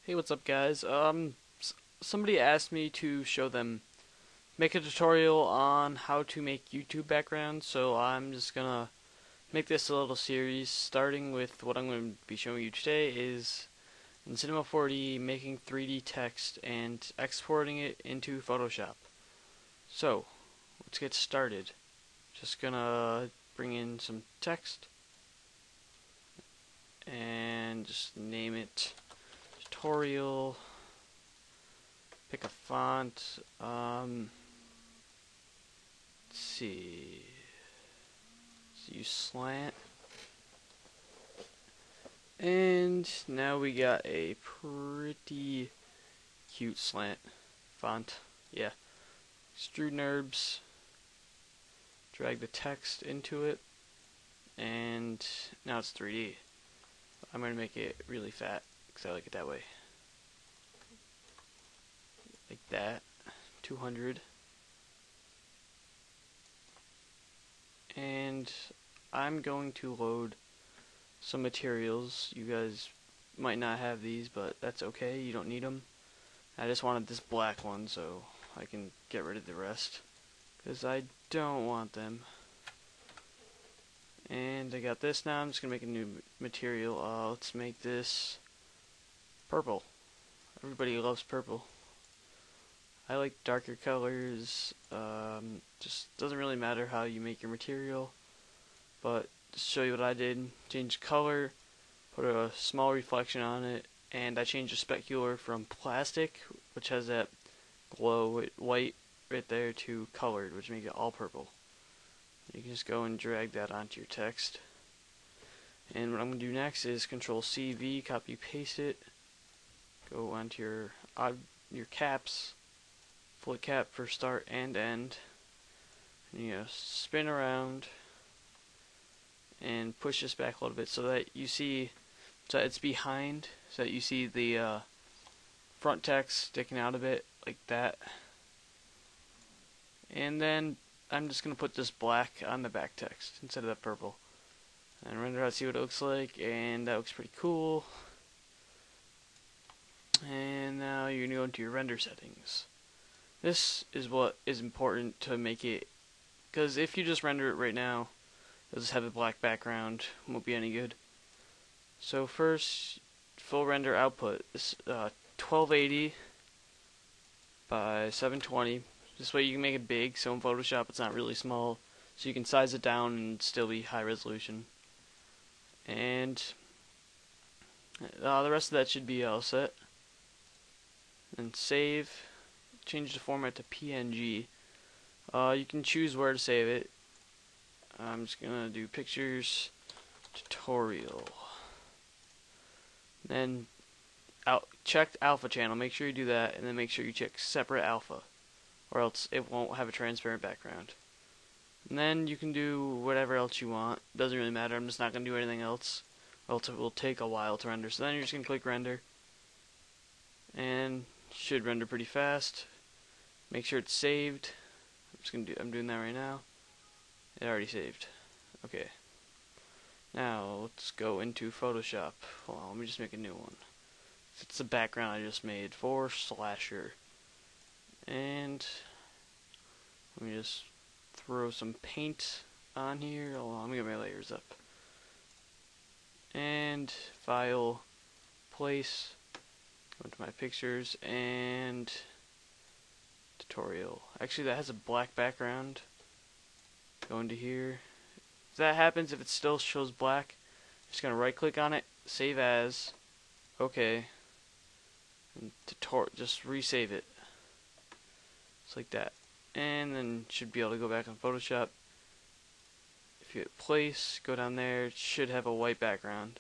Hey, what's up, guys? Somebody asked me to show them make a tutorial on how to make YouTube backgrounds, so I'm just gonna make this a little series, starting with what I'm going to be showing you today is in Cinema 4D making 3D text and exporting it into Photoshop. So, let's get started. Just gonna bring in some text and just name it tutorial. Pick a font. Let's see. Let's use slant. And now we got a pretty cute slant font. Yeah. Extrude NURBS. Drag the text into it. And now it's 3D. I'm going to make it really fat because I like it that way. Like that. 200. And I'm going to load some materials. You guys might not have these, but that's okay. You don't need them. I just wanted this black one so I can get rid of the rest because I don't want them. And I got this now. I'm just going to make a new material. Let's make this purple. Everybody loves purple. I like darker colors. Just doesn't really matter how you make your material, but just show you what I did. Change color, put a small reflection on it, and I changed the specular from plastic, which has that glow white right there, to colored, which makes it all purple. You can just go and drag that onto your text. And what I'm going to do next is Control CV, copy paste it, go onto your caps, flip cap for start and end, and you spin around and push this back a little bit so that you see, so it's behind, so that you see the front text sticking out a bit like that. And then I'm just going to put this black on the back text instead of that purple. And render out, see what it looks like, and that looks pretty cool. And now you're going to go into your render settings. This is what is important to make it, because if you just render it right now, it'll just have a black background, won't be any good. So first, full render output is 1280 by 720. This way you can make it big, so in Photoshop it's not really small, so you can size it down and still be high resolution. And the rest of that should be all set. And save. Change the format to PNG. You can choose where to save it. I'm just gonna do pictures tutorial. Then check alpha channel. Make sure you do that, and then make sure you check separate alpha, or else it won't have a transparent background. And then you can do whatever else you want. Doesn't really matter. I'm just not gonna do anything else, or else it will take a while to render. So then you're just gonna click render, and should render pretty fast. Make sure it's saved. I'm doing that right now. It already saved. Okay. Now let's go into Photoshop. Hold on, let me just make a new one. It's the background I just made for Slasher. And let me just throw some paint on here. Hold on, let me get my layers up. And file, place, go into my pictures, and tutorial. Actually, that has a black background. Go into here. If that happens, if it still shows black, I'm just gonna right click on it, save as, okay, and just resave it. Just like that. And then should be able to go back on Photoshop. If you hit place, go down there, it should have a white background.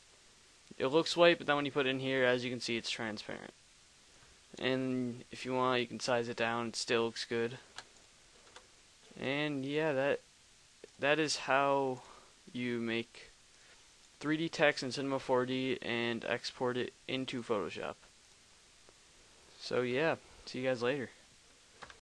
It looks white, but then when you put it in here, as you can see, it's transparent. And if you want, you can size it down, it still looks good. And yeah, that is how you make 3D text in Cinema 4D and export it into Photoshop. So yeah, see you guys later.